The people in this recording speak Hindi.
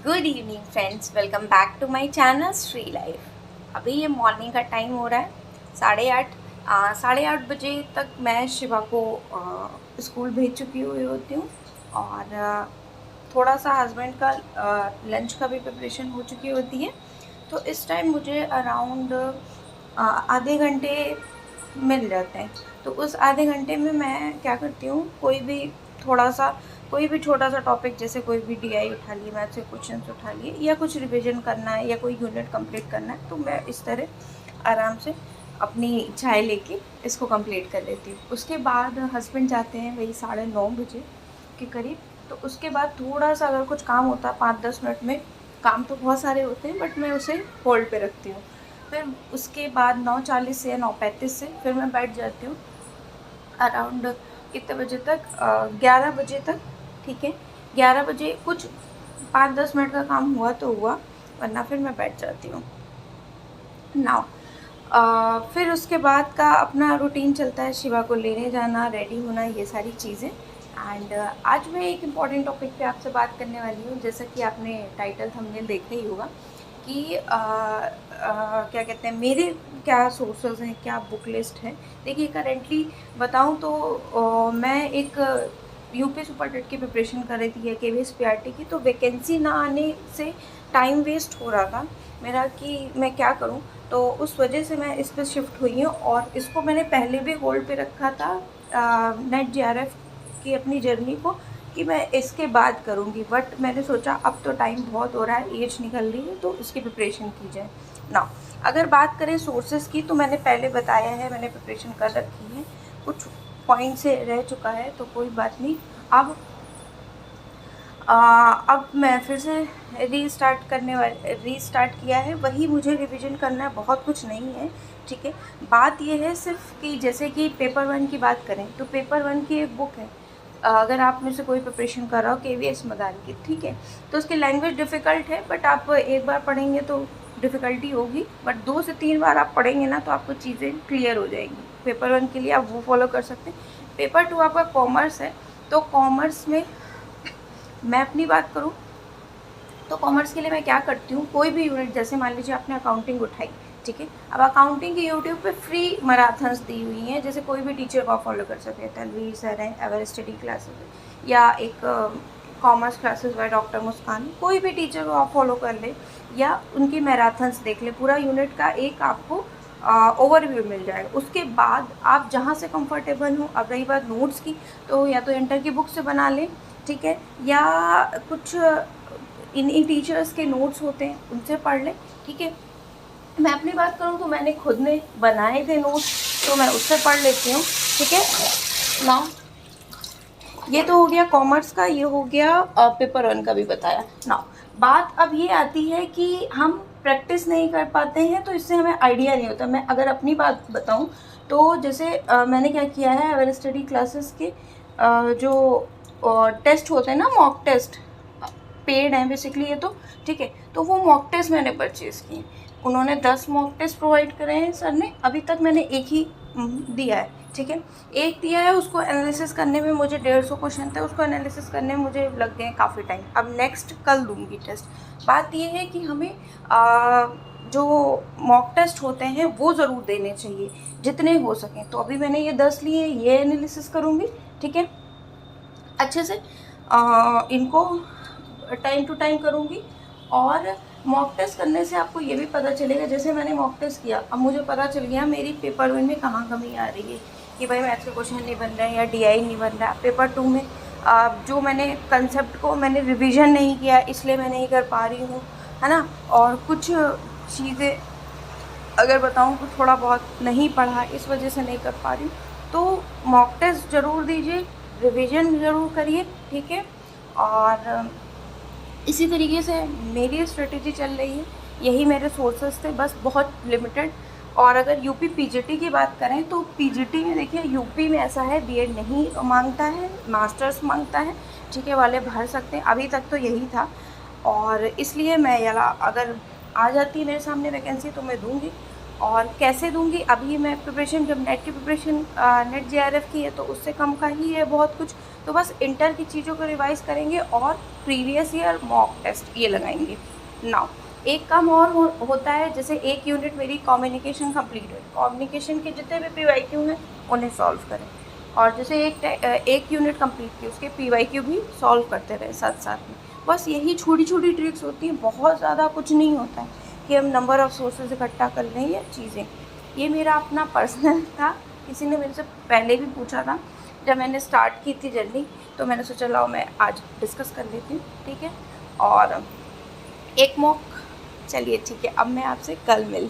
Good evening friends, welcome back to my channel Shri life. अभी ये मॉर्निंग का टाइम हो रहा है 8:30। 8:30 बजे तक मैं शिवा को स्कूल भेज चुकी हुई होती हूँ और थोड़ा सा हस्बैंड का लंच का भी प्रिपरेशन हो चुकी होती है। तो इस टाइम मुझे अराउंड आधे घंटे मिल जाते हैं। तो उस आधे घंटे में मैं क्या करती हूँ, कोई भी छोटा सा टॉपिक, जैसे कोई भी डीआई उठा लिए, मैथ से क्वेश्चंस उठा लिए, या कुछ रिवीजन करना है या कोई यूनिट कंप्लीट करना है, तो मैं इस तरह आराम से अपनी चाय लेके इसको कंप्लीट कर लेती हूँ। उसके बाद हस्बैंड जाते हैं वही 9:30 बजे के करीब। तो उसके बाद थोड़ा सा अगर कुछ काम होता है 5-10 मिनट में, काम तो बहुत सारे होते हैं बट मैं उसे होल्ड पे रखती हूँ। फिर उसके बाद 9:40 से या 9:35 से फिर मैं बैठ जाती हूँ अराउंड कितने बजे तक, 11 बजे तक। ठीक है, 11 बजे कुछ 5-10 मिनट का काम हुआ तो हुआ, वरना फिर मैं बैठ जाती हूँ। नाउ फिर उसके बाद का अपना रूटीन चलता है, शिवा को लेने जाना, रेडी होना, ये सारी चीज़ें। एंड आज मैं एक इम्पॉर्टेंट टॉपिक पे आपसे बात करने वाली हूँ। जैसा कि आपने टाइटल थंबनेल देखा ही होगा कि क्या कहते हैं, मेरे क्या सोर्सेज हैं, क्या बुक लिस्ट है। देखिए, करेंटली बताऊँ तो मैं एक यूपी सुपर टेट की प्रिपरेशन कर रही थी या केवीएस पीआरटी की। तो वैकेंसी ना आने से टाइम वेस्ट हो रहा था मेरा कि मैं क्या करूं। तो उस वजह से मैं इस पर शिफ्ट हुई हूँ और इसको मैंने पहले भी होल्ड पे रखा था नेट जेआरएफ की अपनी जर्नी को, कि मैं इसके बाद करूँगी। बट मैंने सोचा अब तो टाइम बहुत हो रहा है, एज निकल रही है, तो इसकी प्रिपरेशन की जाए ना। अगर बात करें सोर्सेज की, तो मैंने पहले बताया है, मैंने प्रिपरेशन कर रखी है, कुछ पॉइंट से रह चुका है तो कोई बात नहीं। अब अब मैं फिर से रीस्टार्ट किया है। वही मुझे रिवीजन करना है, बहुत कुछ नहीं है। ठीक है, बात यह है सिर्फ कि जैसे कि पेपर 1 की बात करें तो पेपर 1 की एक बुक है, अगर आप में से कोई प्रिपरेशन कर रहा हो, केवीएस मदान की। ठीक है, तो उसकी लैंग्वेज डिफ़िकल्ट है, बट आप एक बार पढ़ेंगे तो डिफ़िकल्टी होगी, बट 2 से 3 बार आप पढ़ेंगे ना तो आपको चीज़ें क्लियर हो जाएंगी। पेपर 1 के लिए आप वो फॉलो कर सकते हैं। पेपर 2 आपका कॉमर्स है, तो कॉमर्स में मैं अपनी बात करूं तो कॉमर्स के लिए मैं क्या करती हूँ, कोई भी यूनिट, जैसे मान लीजिए आपने अकाउंटिंग उठाई। ठीक है, अब अकाउंटिंग की यूट्यूब पे फ्री मैराथन्स दी हुई हैं, जैसे कोई भी टीचर को आप फॉलो कर सकते हैं। तनवीर सर हैं, एवर स्टडी क्लासेस, या एक कॉमर्स क्लासेस बाय डॉक्टर मुस्कान, कोई भी टीचर को आप फॉलो कर ले या उनकी मैराथन्स देख ले, पूरा यूनिट का एक आपको ओवरव्यू मिल जाएगा। उसके बाद आप जहाँ से कंफर्टेबल हो, अब रही बात नोट्स की, तो या तो इंटर की बुक से बना लें, ठीक है, या कुछ इन्हीं टीचर्स के नोट्स होते हैं उनसे पढ़ लें। ठीक है, मैं अपनी बात करूँ तो मैंने खुद ने बनाए थे नोट्स, तो मैं उससे पढ़ लेती हूँ। ठीक है ना, ये तो हो गया कॉमर्स का, ये हो गया पेपर 1 का भी बताया ना। बात अब ये आती है कि हम प्रैक्टिस नहीं कर पाते हैं, तो इससे हमें आइडिया नहीं होता। मैं अगर अपनी बात बताऊं तो जैसे मैंने क्या किया है, एवर स्टडी क्लासेस के जो टेस्ट होते हैं ना, मॉक टेस्ट, पेड हैं बेसिकली ये तो। ठीक है, तो वो मॉक टेस्ट मैंने परचेज़ किए। उन्होंने 10 मॉक टेस्ट प्रोवाइड करे हैं सर ने, अभी तक मैंने एक ही दिया है। ठीक है, एक दिया है, उसको एनालिसिस करने में मुझे 150 क्वेश्चन थे, उसको एनालिसिस करने में मुझे लग गए काफ़ी टाइम। अब नेक्स्ट कल दूंगी टेस्ट। बात ये है कि हमें जो मॉक टेस्ट होते हैं वो ज़रूर देने चाहिए जितने हो सकें। तो अभी मैंने ये 10 लिए, ये एनालिसिस करूँगी। ठीक है, अच्छे से इनको टाइम टू टाइम करूँगी। और मॉक टेस्ट करने से आपको ये भी पता चलेगा, जैसे मैंने मॉक टेस्ट किया, अब मुझे पता चल गया मेरी पेपर 1 में कहाँ कमी आ रही है, कि भाई मैथ्स के क्वेश्चन नहीं बन रहे हैं या डीआई नहीं बन रहा। पेपर 2 में जो मैंने कंसेप्ट को मैंने रिवीजन नहीं किया, इसलिए मैं नहीं कर पा रही हूँ, है ना। और कुछ चीज़ें अगर बताऊँ तो थोड़ा बहुत नहीं पढ़ा, इस वजह से नहीं कर पा रही हूँ। तो मॉक टेस्ट ज़रूर दीजिए, रिवीजन ज़रूर करिए। ठीक है, और इसी तरीके से मेरी स्ट्रेटेजी चल रही है। यही मेरे सोर्सेस थे, बस बहुत लिमिटेड। और अगर यूपी पीजीटी की बात करें तो पीजीटी में देखिए, यूपी में ऐसा है बीएड नहीं मांगता है, मास्टर्स मांगता है। ठीक है, वाले भर सकते हैं, अभी तक तो यही था। और इसलिए मैं यार, अगर आ जाती है मेरे सामने वैकेंसी तो मैं दूंगी। और कैसे दूंगी, अभी मैं प्रिपरेशन जब नेट की प्रिपरेशन नेट JRF की है तो उससे कम का ही है बहुत कुछ। तो बस इंटर की चीज़ों को रिवाइज़ करेंगे और प्रीवियस ईयर मॉक टेस्ट ये लगाएंगे। नाउ एक काम और होता है, जैसे एक यूनिट मेरी कम्युनिकेशन कंप्लीट है, कम्युनिकेशन के जितने भी PYQ हैं उन्हें सॉल्व करें, और जैसे एक यूनिट कंप्लीट की उसके PYQ भी सॉल्व करते रहे साथ साथ में। बस यही छोटी छोटी ट्रिक्स होती हैं, बहुत ज़्यादा कुछ नहीं होता है कि हम नंबर ऑफ़ सोर्सेज इकट्ठा कर लें या चीज़ें। ये मेरा अपना पर्सनल था, किसी ने मेरे से पहले भी पूछा था जब मैंने स्टार्ट की थी जर्नी, तो मैंने सोचा लाओ मैं आज डिस्कस कर लेती हूँ, ठीक है। और एक मॉक, चलिए ठीक है, अब मैं आपसे कल मिलती